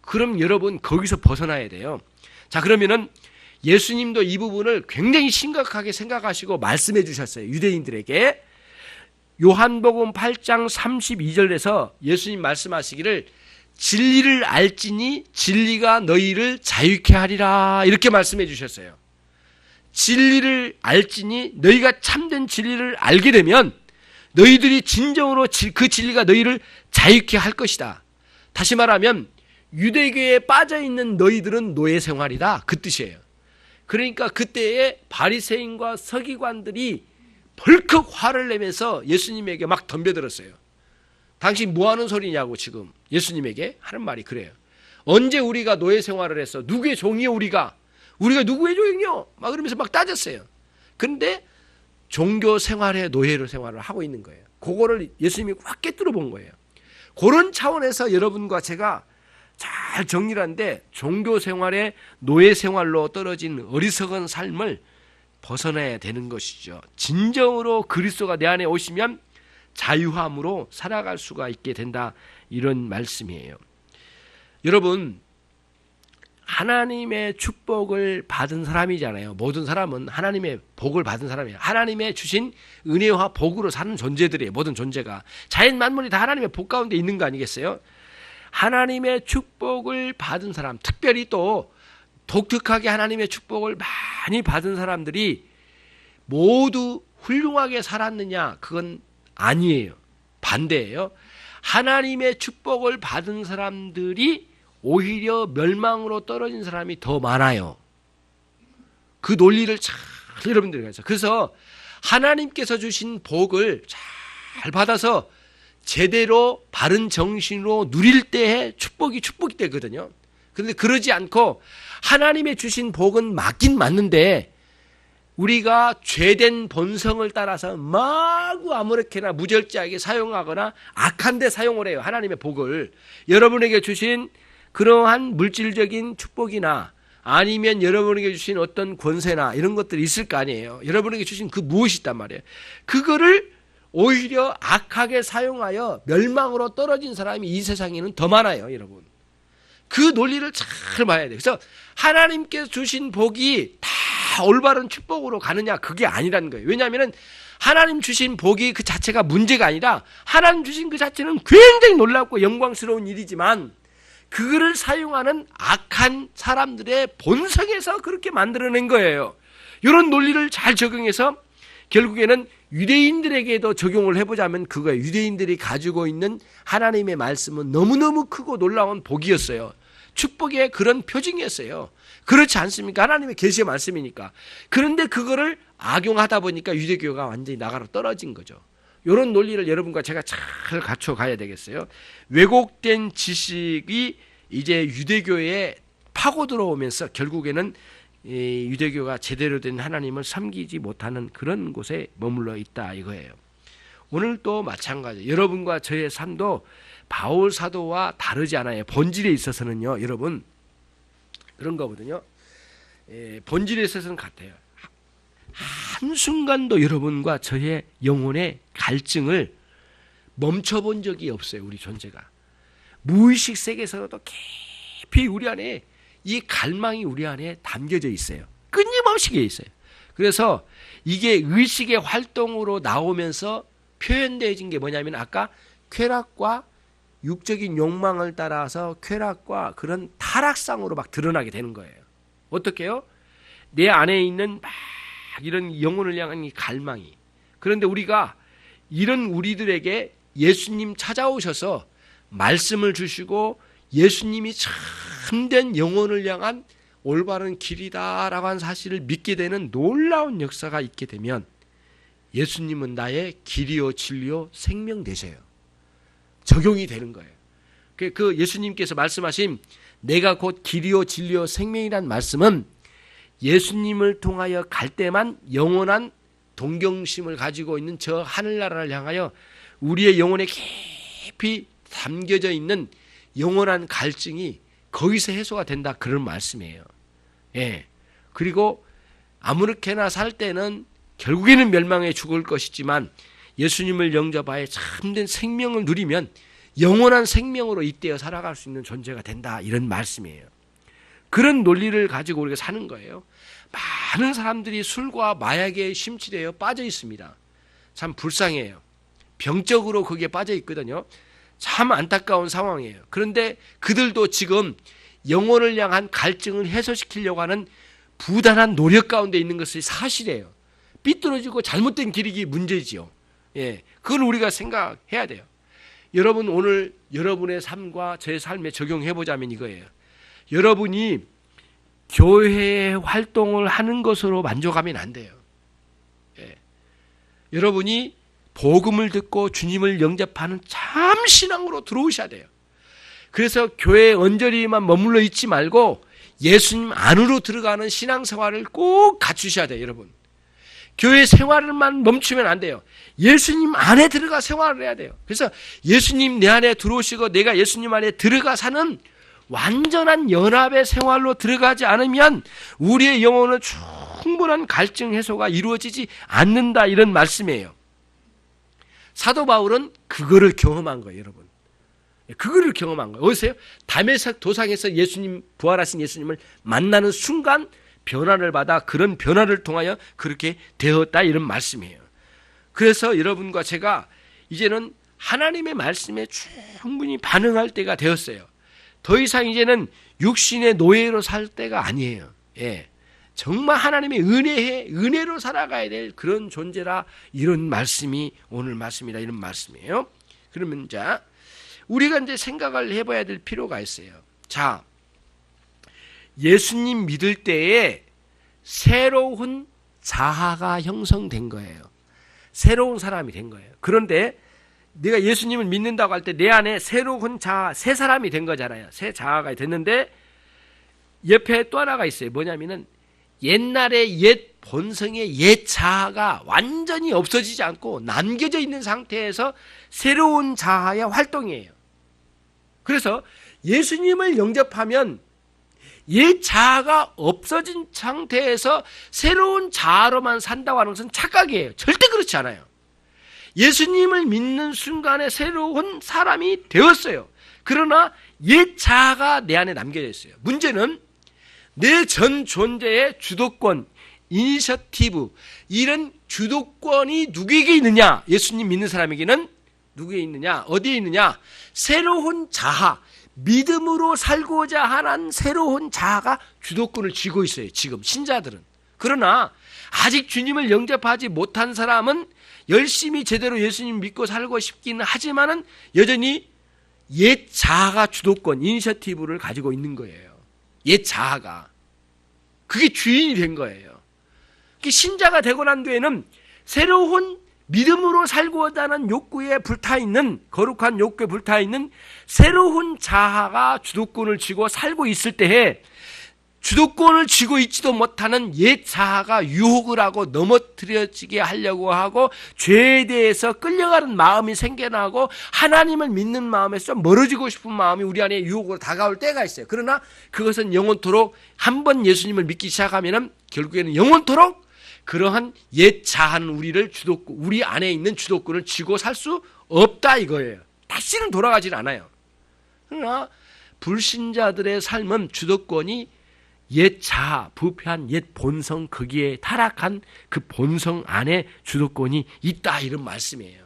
그럼 여러분 거기서 벗어나야 돼요. 자, 그러면은 예수님도 이 부분을 굉장히 심각하게 생각하시고 말씀해 주셨어요. 유대인들에게. 요한복음 8장 32절에서 예수님 말씀하시기를 진리를 알지니 진리가 너희를 자유케 하리라 이렇게 말씀해 주셨어요. 진리를 알지니 너희가 참된 진리를 알게 되면 너희들이 진정으로 그 진리가 너희를 자유케 할 것이다. 다시 말하면 유대교에 빠져있는 너희들은 노예 생활이다 그 뜻이에요. 그러니까 그때의 바리새인과 서기관들이 벌컥 화를 내면서 예수님에게 막 덤벼들었어요. 당신 뭐하는 소리냐고 지금 예수님에게 하는 말이 그래요. 언제 우리가 노예 생활을 했어? 누구의 종이요 우리가 누구의 종이요? 막 그러면서 막 따졌어요. 그런데 종교 생활에 노예로 생활을 하고 있는 거예요. 그거를 예수님이 확 깨뜨려 본 거예요. 그런 차원에서 여러분과 제가 잘 정리를 하는데 종교 생활에 노예 생활로 떨어진 어리석은 삶을 벗어나야 되는 것이죠. 진정으로 그리스도가 내 안에 오시면 자유함으로 살아갈 수가 있게 된다 이런 말씀이에요. 여러분 하나님의 축복을 받은 사람이잖아요. 모든 사람은 하나님의 복을 받은 사람이에요. 하나님의 주신 은혜와 복으로 사는 존재들이에요. 모든 존재가. 자연 만물이 다 하나님의 복 가운데 있는 거 아니겠어요? 하나님의 축복을 받은 사람, 특별히 또 독특하게 하나님의 축복을 많이 받은 사람들이 모두 훌륭하게 살았느냐? 그건 아니에요. 반대예요. 하나님의 축복을 받은 사람들이 오히려 멸망으로 떨어진 사람이 더 많아요. 그 논리를 잘 여러분들이 가서 그래서 하나님께서 주신 복을 잘 받아서 제대로 바른 정신으로 누릴 때에 축복이 되거든요. 그런데 그러지 않고 하나님의 주신 복은 맞긴 맞는데 우리가 죄된 본성을 따라서 마구 아무렇게나 무절제하게 사용하거나 악한 데 사용을 해요. 하나님의 복을. 여러분에게 주신 그러한 물질적인 축복이나 아니면 여러분에게 주신 어떤 권세나 이런 것들이 있을 거 아니에요. 여러분에게 주신 그 무엇이 있단 말이에요. 그거를 오히려 악하게 사용하여 멸망으로 떨어진 사람이 이 세상에는 더 많아요, 여러분. 그 논리를 잘 봐야 돼요. 그래서 하나님께서 주신 복이 다 올바른 축복으로 가느냐 그게 아니라는 거예요. 왜냐하면 하나님 주신 복이 그 자체가 문제가 아니라 하나님 주신 그 자체는 굉장히 놀랍고 영광스러운 일이지만 그거를 사용하는 악한 사람들의 본성에서 그렇게 만들어낸 거예요. 이런 논리를 잘 적용해서 결국에는 유대인들에게도 적용을 해보자면 그거예요. 유대인들이 가지고 있는 하나님의 말씀은 너무너무 크고 놀라운 복이었어요. 축복의 그런 표징이었어요. 그렇지 않습니까? 하나님의 계시의 말씀이니까. 그런데 그거를 악용하다 보니까 유대교가 완전히 나가로 떨어진 거죠. 이런 논리를 여러분과 제가 잘 갖춰가야 되겠어요. 왜곡된 지식이 이제 유대교에 파고 들어오면서 결국에는 이 유대교가 제대로 된 하나님을 섬기지 못하는 그런 곳에 머물러 있다 이거예요. 오늘 또 마찬가지. 여러분과 저의 삶도 바울 사도와 다르지 않아요. 본질에 있어서는요, 여러분 그런 거거든요. 본질에 있어서는 같아요. 한순간도 여러분과 저의 영혼의 갈증을 멈춰본 적이 없어요. 우리 존재가. 무의식 세계에서도 깊이 우리 안에 이 갈망이 우리 안에 담겨져 있어요. 끊임없이 있어요. 그래서 이게 의식의 활동으로 나오면서 표현되어진 게 뭐냐면 아까 쾌락과 육적인 욕망을 따라서 쾌락과 그런 타락상으로 막 드러나게 되는 거예요. 어떻게요? 내 안에 있는 막 이런 영혼을 향한 이 갈망이. 그런데 우리가 이런 우리들에게 예수님 찾아오셔서 말씀을 주시고 예수님이 참된 영혼을 향한 올바른 길이다라고 하는 사실을 믿게 되는 놀라운 역사가 있게 되면 예수님은 나의 길이요 진리요 생명 되셔요. 적용이 되는 거예요. 그 예수님께서 말씀하신 내가 곧 길이요 진리요 생명이란 말씀은 예수님을 통하여 갈 때만 영원한 동경심을 가지고 있는 저 하늘나라를 향하여 우리의 영혼에 깊이 담겨져 있는 영원한 갈증이 거기서 해소가 된다 그런 말씀이에요. 예. 그리고 아무렇게나 살 때는 결국에는 멸망에 죽을 것이지만 예수님을 영접하여 참된 생명을 누리면 영원한 생명으로 잇대어 살아갈 수 있는 존재가 된다 이런 말씀이에요. 그런 논리를 가지고 우리가 사는 거예요. 많은 사람들이 술과 마약에 심취되어 빠져 있습니다. 참 불쌍해요. 병적으로 거기에 빠져 있거든요. 참 안타까운 상황이에요. 그런데 그들도 지금 영혼을 향한 갈증을 해소시키려고 하는 부단한 노력 가운데 있는 것이 사실이에요. 삐뚤어지고 잘못된 길이 문제지요. 예, 그걸 우리가 생각해야 돼요. 여러분, 오늘 여러분의 삶과 제 삶에 적용해 보자면 이거예요. 여러분이 교회 활동을 하는 것으로 만족하면 안 돼요. 예. 여러분이 복음을 듣고 주님을 영접하는 참 신앙으로 들어오셔야 돼요. 그래서 교회에 언저리만 머물러 있지 말고 예수님 안으로 들어가는 신앙생활을 꼭 갖추셔야 돼요. 여러분, 교회 생활만 멈추면 안 돼요. 예수님 안에 들어가 생활을 해야 돼요. 그래서 예수님 내 안에 들어오시고 내가 예수님 안에 들어가 사는 완전한 연합의 생활로 들어가지 않으면 우리의 영혼은 충분한 갈증 해소가 이루어지지 않는다, 이런 말씀이에요. 사도 바울은 그거를 경험한 거예요. 여러분, 그거를 경험한 거예요. 어디서요? 다메섹 도상에서 예수님, 부활하신 예수님을 만나는 순간 변화를 받아 그런 변화를 통하여 그렇게 되었다, 이런 말씀이에요. 그래서 여러분과 제가 이제는 하나님의 말씀에 충분히 반응할 때가 되었어요. 더 이상 이제는 육신의 노예로 살 때가 아니에요. 예, 정말 하나님의 은혜로 살아가야 될 그런 존재라, 이런 말씀이 오늘 말씀이다, 이런 말씀이에요. 그러면 자, 우리가 이제 생각을 해봐야 될 필요가 있어요. 자, 예수님 믿을 때에 새로운 자아가 형성된 거예요. 새로운 사람이 된 거예요. 그런데 내가 예수님을 믿는다고 할 때 내 안에 새로운 자아, 새 사람이 된 거잖아요. 새 자아가 됐는데 옆에 또 하나가 있어요. 뭐냐면은 옛날의 옛 본성의 옛 자아가 완전히 없어지지 않고 남겨져 있는 상태에서 새로운 자아의 활동이에요. 그래서 예수님을 영접하면 옛 자아가 없어진 상태에서 새로운 자아로만 산다고 하는 것은 착각이에요. 절대 그렇지 않아요. 예수님을 믿는 순간에 새로운 사람이 되었어요. 그러나 옛 자아가 내 안에 남겨져 있어요. 문제는 내 전 존재의 주도권, 이니셔티브, 이런 주도권이 누구에게 있느냐? 예수님 믿는 사람에게는 누구에 있느냐? 어디에 있느냐? 새로운 자아, 믿음으로 살고자 하는 새로운 자아가 주도권을 쥐고 있어요. 지금 신자들은. 그러나 아직 주님을 영접하지 못한 사람은 열심히 제대로 예수님 믿고 살고 싶기는 하지만은 여전히 옛 자아가 주도권, 이니셔티브를 가지고 있는 거예요. 옛 자아가. 그게 주인이 된 거예요. 신자가 되고 난 뒤에는 새로운 믿음으로 살고자 하는 욕구에 불타있는, 거룩한 욕구에 불타있는 새로운 자아가 주도권을 쥐고 살고 있을 때에 주도권을 쥐고 있지도 못하는 옛 자아가 유혹을 하고 넘어뜨려지게 하려고 하고 죄에 대해서 끌려가는 마음이 생겨나고 하나님을 믿는 마음에서 좀 멀어지고 싶은 마음이 우리 안에 유혹으로 다가올 때가 있어요. 그러나 그것은 영원토록, 한번 예수님을 믿기 시작하면 결국에는 영원토록 그러한 옛 자아는 우리 안에 있는 주도권을 쥐고 살 수 없다, 이거예요. 다시는 돌아가질 않아요. 그러나 불신자들의 삶은 주도권이 옛 자아, 부패한 옛 본성, 거기에 타락한 그 본성 안에 주도권이 있다, 이런 말씀이에요.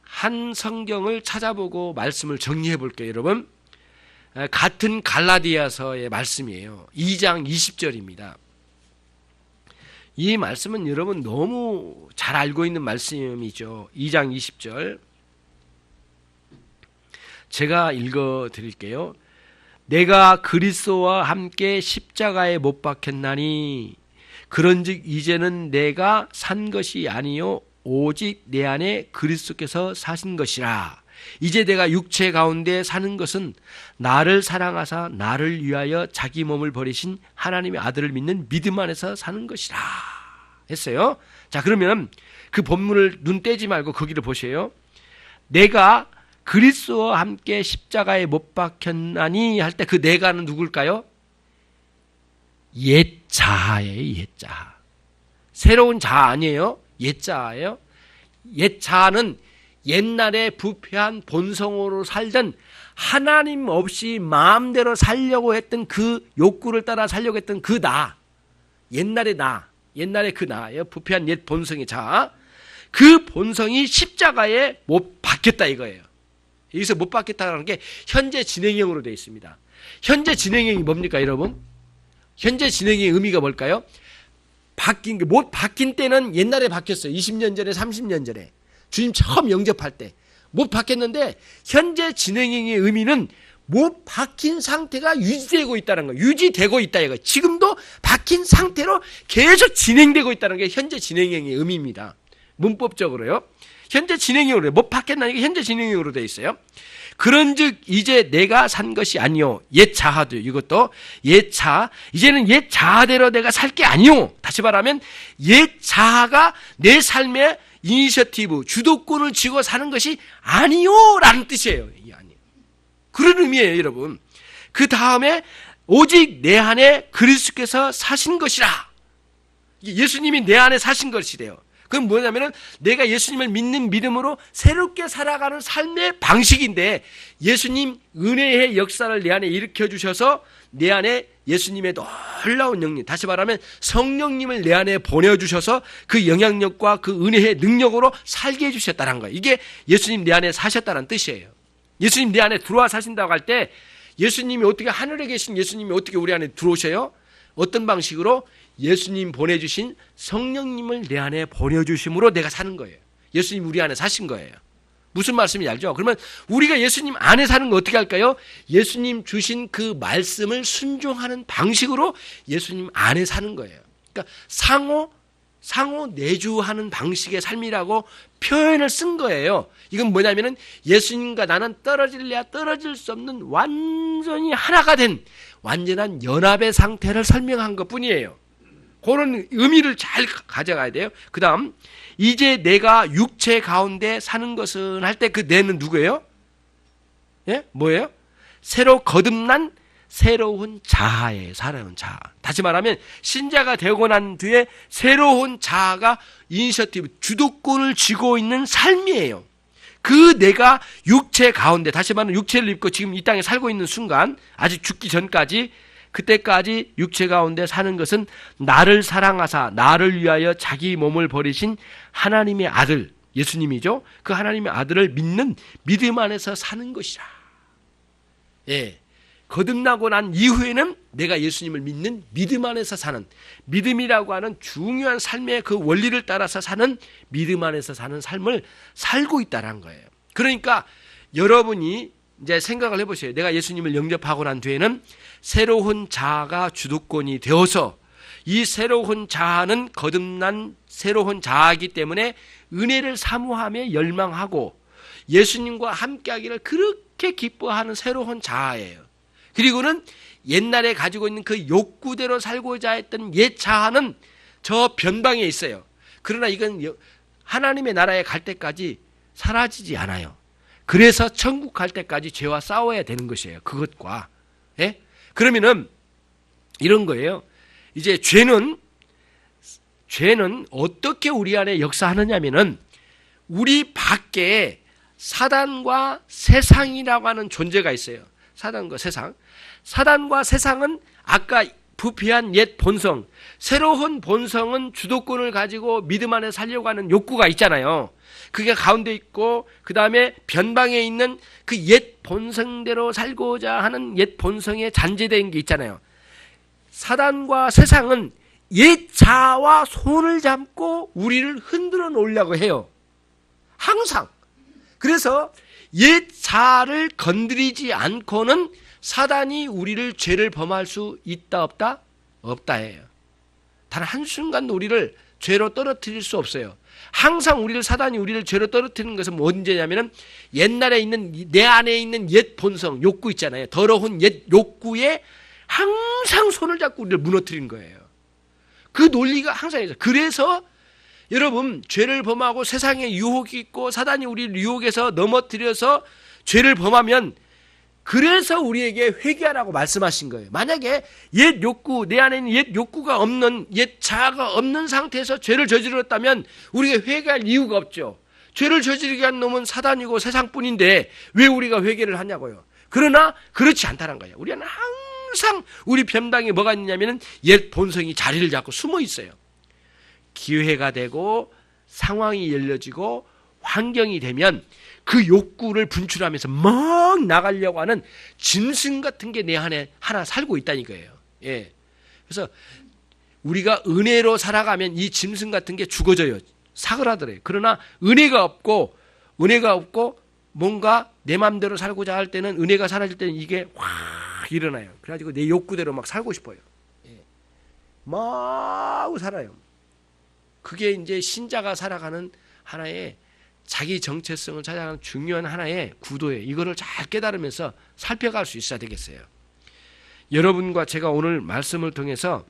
한 성경을 찾아보고 말씀을 정리해 볼게요, 여러분. 같은 갈라디아서의 말씀이에요. 2장 20절입니다. 이 말씀은 여러분 너무 잘 알고 있는 말씀이죠. 2장 20절. 제가 읽어 드릴게요. 내가 그리스도와 함께 십자가에 못 박혔나니 그런즉 이제는 내가 산 것이 아니요 오직 내 안에 그리스도께서 사신 것이라. 이제 내가 육체 가운데 사는 것은 나를 사랑하사 나를 위하여 자기 몸을 버리신 하나님의 아들을 믿는 믿음 안에서 사는 것이라 했어요. 자, 그러면 그 본문을 눈 떼지 말고 거기를 보세요. 내가 그리스도와 함께 십자가에 못 박혔나니 할 때 그 내가는 누굴까요? 옛 자아예요. 옛 자아. 새로운 자아 아니에요. 옛 자아예요. 옛 자아는 옛날에 부패한 본성으로 살던, 하나님 없이 마음대로 살려고 했던 그 욕구를 따라 살려고 했던 그 나, 옛날의 나, 옛날의 그 나예요. 부패한 옛 본성의 자아. 그 본성이 십자가에 못 받겠다 이거예요. 여기서 못 받겠다는 게 현재 진행형으로 되어 있습니다. 현재 진행형이 뭡니까 여러분? 현재 진행형의 의미가 뭘까요? 못 바뀐 때는 옛날에 바뀌었어요. 20년 전에 30년 전에 주님 처음 영접할 때 못 바뀌었는데, 현재 진행형의 의미는 못 바뀐 상태가 유지되고 있다는 거예요. 유지되고 있다 이거. 지금도 바뀐 상태로 계속 진행되고 있다는 게 현재 진행형의 의미입니다. 문법적으로요. 현재 진행형으로 못 바뀌었다니까 현재 진행형으로 되어 있어요. 그런즉 이제 내가 산 것이 아니요 옛 자아도, 이것도 옛 자아, 이제는 옛 자아대로 내가 살 게 아니요. 다시 말하면 옛 자아가 내 삶의 이니셔티브, 주도권을 쥐고 사는 것이 아니요 라는 뜻이에요. 이게 아니에요. 그런 의미예요 여러분. 그 다음에 오직 내 안에 그리스도께서 사신 것이라. 예수님이 내 안에 사신 것이래요. 그건 뭐냐면은 내가 예수님을 믿는 믿음으로 새롭게 살아가는 삶의 방식인데, 예수님 은혜의 역사를 내 안에 일으켜 주셔서 내 안에 예수님의 놀라운 영역, 다시 말하면 성령님을 내 안에 보내주셔서 그 영향력과 그 은혜의 능력으로 살게 해주셨다는 거예요. 이게 예수님 내 안에 사셨다는 뜻이에요. 예수님 내 안에 들어와 사신다고 할 때, 예수님이 어떻게, 하늘에 계신 예수님이 어떻게 우리 안에 들어오셔요? 어떤 방식으로? 예수님 보내주신 성령님을 내 안에 보내주심으로 내가 사는 거예요. 예수님 우리 안에 사신 거예요. 무슨 말씀인지 알죠? 그러면 우리가 예수님 안에 사는 거 어떻게 할까요? 예수님 주신 그 말씀을 순종하는 방식으로 예수님 안에 사는 거예요. 그러니까 상호 내주하는 방식의 삶이라고 표현을 쓴 거예요. 이건 뭐냐면은 예수님과 나는 떨어질래야 떨어질 수 없는 완전히 하나가 된 완전한 연합의 상태를 설명한 것 뿐이에요. 그런 의미를 잘 가져가야 돼요. 그 다음, 이제 내가 육체 가운데 사는 것은 할 때 그 내는 누구예요? 예? 뭐예요? 새로 거듭난 새로운 자아예요. 새로운 자아. 다시 말하면 신자가 되고 난 뒤에 새로운 자아가 이니셔티브, 주도권을 쥐고 있는 삶이에요. 그 내가 육체 가운데, 다시 말하면 육체를 입고 지금 이 땅에 살고 있는 순간, 아직 죽기 전까지, 그때까지 육체 가운데 사는 것은 나를 사랑하사 나를 위하여 자기 몸을 버리신 하나님의 아들, 예수님이죠. 그 하나님의 아들을 믿는 믿음 안에서 사는 것이라. 예. 거듭나고 난 이후에는 내가 예수님을 믿는 믿음 안에서 사는, 믿음이라고 하는 중요한 삶의 그 원리를 따라서 사는, 믿음 안에서 사는 삶을 살고 있다는 거예요. 그러니까 여러분이 이제 생각을 해보세요. 내가 예수님을 영접하고 난 뒤에는 새로운 자아가 주도권이 되어서, 이 새로운 자아는 거듭난 새로운 자아이기 때문에 은혜를 사모하며 열망하고 예수님과 함께하기를 그렇게 기뻐하는 새로운 자아예요. 그리고는 옛날에 가지고 있는 그 욕구대로 살고자 했던 옛 자아는 저 변방에 있어요. 그러나 이건 하나님의 나라에 갈 때까지 사라지지 않아요. 그래서 천국 갈 때까지 죄와 싸워야 되는 것이에요. 그것과. 예? 그러면은 이런 거예요. 이제 죄는 어떻게 우리 안에 역사하느냐면은, 우리 밖에 사단과 세상이라고 하는 존재가 있어요. 사단과 세상. 사단과 세상은 아까 부패한 옛 본성, 새로운 본성은 주도권을 가지고 믿음 안에 살려고 하는 욕구가 있잖아요. 그게 가운데 있고, 그 다음에 변방에 있는 그 옛 본성대로 살고자 하는 옛 본성에 잔재된 게 있잖아요. 사단과 세상은 옛 자아와 손을 잡고 우리를 흔들어 놓으려고 해요. 항상. 그래서 옛 자아를 건드리지 않고는 사단이 우리를 죄를 범할 수 있다 없다? 없다예요. 단 한순간도 우리를 죄로 떨어뜨릴 수 없어요. 항상 사단이 우리를 죄로 떨어뜨리는 것은 언제냐면은 옛날에 있는, 내 안에 있는 옛 본성, 욕구 있잖아요. 더러운 옛 욕구에 항상 손을 잡고 우리를 무너뜨리는 거예요. 그 논리가 항상 있어요. 그래서 여러분, 죄를 범하고 세상에 유혹이 있고 사단이 우리를 유혹해서 넘어뜨려서 죄를 범하면, 그래서 우리에게 회개하라고 말씀하신 거예요. 만약에 옛 욕구, 내 안에 있는 옛 욕구가 없는, 옛 자아가 없는 상태에서 죄를 저질렀다면 우리가 회개할 이유가 없죠. 죄를 저지르게 한 놈은 사단이고 세상뿐인데 왜 우리가 회개를 하냐고요. 그러나 그렇지 않다는 거예요. 우리는 항상 우리 변방에 뭐가 있냐면 옛 본성이 자리를 잡고 숨어 있어요. 기회가 되고 상황이 열려지고 환경이 되면 그 욕구를 분출하면서 막 나가려고 하는 짐승 같은 게 내 안에 하나 살고 있다는 거예요. 예. 그래서 우리가 은혜로 살아가면 이 짐승 같은 게 죽어져요. 사그라들어요. 그러나 은혜가 없고 뭔가 내 마음대로 살고자 할 때는, 은혜가 사라질 때는 이게 확 일어나요. 그래가지고 내 욕구대로 막 살고 싶어요. 예. 막 살아요. 그게 이제 신자가 살아가는 하나의 자기 정체성을 찾아가는 중요한 하나의 구도예요. 이거를 잘 깨달으면서 살펴갈 수 있어야 되겠어요. 여러분과 제가 오늘 말씀을 통해서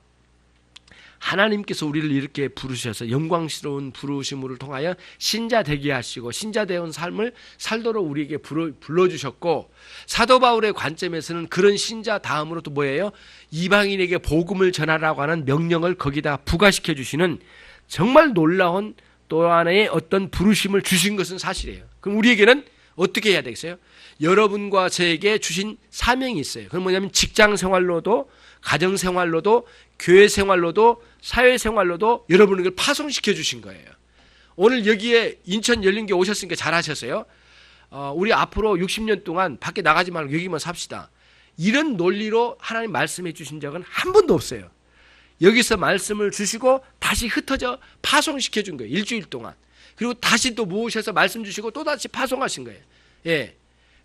하나님께서 우리를 이렇게 부르셔서 영광스러운 부르심을 통하여 신자 되게 하시고 신자되온 삶을 살도록 우리에게 불러주셨고, 사도 바울의 관점에서는 그런 신자 다음으로 또 뭐예요? 이방인에게 복음을 전하라고 하는 명령을 거기다 부과시켜 주시는 정말 놀라운 또 하나의 어떤 부르심을 주신 것은 사실이에요. 그럼 우리에게는 어떻게 해야 되겠어요? 여러분과 저에게 주신 사명이 있어요. 그건 뭐냐면 직장 생활로도, 가정 생활로도, 교회 생활로도, 사회 생활로도 여러분에게 파송시켜 주신 거예요. 오늘 여기에 인천 열린교회 오셨으니까 잘하셨어요. 우리 앞으로 60년 동안 밖에 나가지 말고 여기만 삽시다. 이런 논리로 하나님 말씀해 주신 적은 한 번도 없어요. 여기서 말씀을 주시고 다시 흩어져 파송시켜 준 거예요. 일주일 동안. 그리고 다시 또 모으셔서 말씀 주시고 또 다시 파송하신 거예요. 예.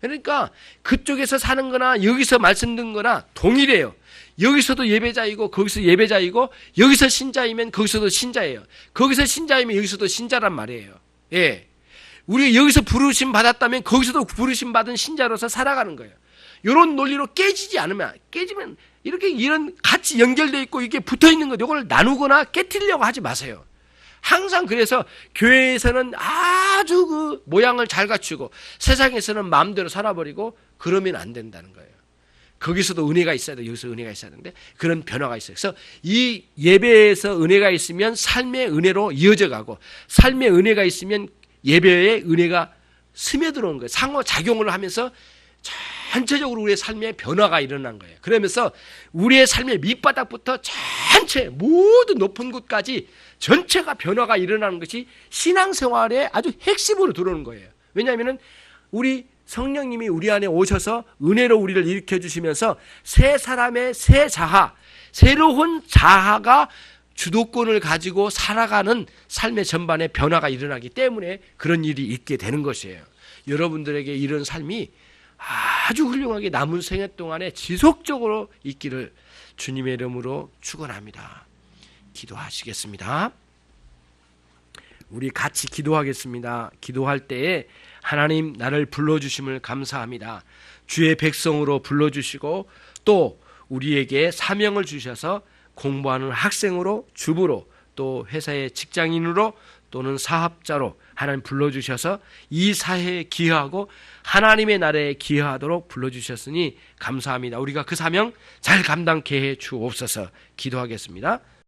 그러니까 그쪽에서 사는 거나 여기서 말씀 듣는 거나 동일해요. 여기서도 예배자이고 거기서 예배자이고, 여기서 신자이면 거기서도 신자예요. 거기서 신자이면 여기서도 신자란 말이에요. 예. 우리 여기서 부르심 받았다면 거기서도 부르심 받은 신자로서 살아가는 거예요. 이런 논리로 깨지면 이렇게 이런 같이 연결되어 있고 이게 붙어 있는 것, 이걸 나누거나 깨트리려고 하지 마세요. 항상 그래서 교회에서는 아주 그 모양을 잘 갖추고 세상에서는 마음대로 살아버리고 그러면 안 된다는 거예요. 거기서도 은혜가 있어야 돼. 여기서 은혜가 있어야 되는데 그런 변화가 있어요. 그래서 이 예배에서 은혜가 있으면 삶의 은혜로 이어져 가고, 삶의 은혜가 있으면 예배의 은혜가 스며들어온 거예요. 상호작용을 하면서 전체적으로 우리의 삶의 변화가 일어난 거예요. 그러면서 우리의 삶의 밑바닥부터 전체 모든 높은 곳까지 전체가 변화가 일어나는 것이 신앙생활의 아주 핵심으로 들어오는 거예요. 왜냐하면 우리 성령님이 우리 안에 오셔서 은혜로 우리를 일으켜 주시면서 새 사람의 새 자아, 새로운 자아가 주도권을 가지고 살아가는 삶의 전반에 변화가 일어나기 때문에 그런 일이 있게 되는 것이에요. 여러분들에게 이런 삶이 아주 훌륭하게 남은 생애 동안에 지속적으로 있기를 주님의 이름으로 축원합니다. 기도하시겠습니다. 우리 같이 기도하겠습니다. 기도할 때에 하나님 나를 불러주심을 감사합니다. 주의 백성으로 불러주시고 또 우리에게 사명을 주셔서 공부하는 학생으로, 주부로, 또 회사의 직장인으로 또는 사업자로 하나님 불러주셔서 이 사회에 기여하고 하나님의 나라에 기여하도록 불러주셨으니 감사합니다. 우리가 그 사명 잘 감당케 해 주옵소서. 기도하겠습니다.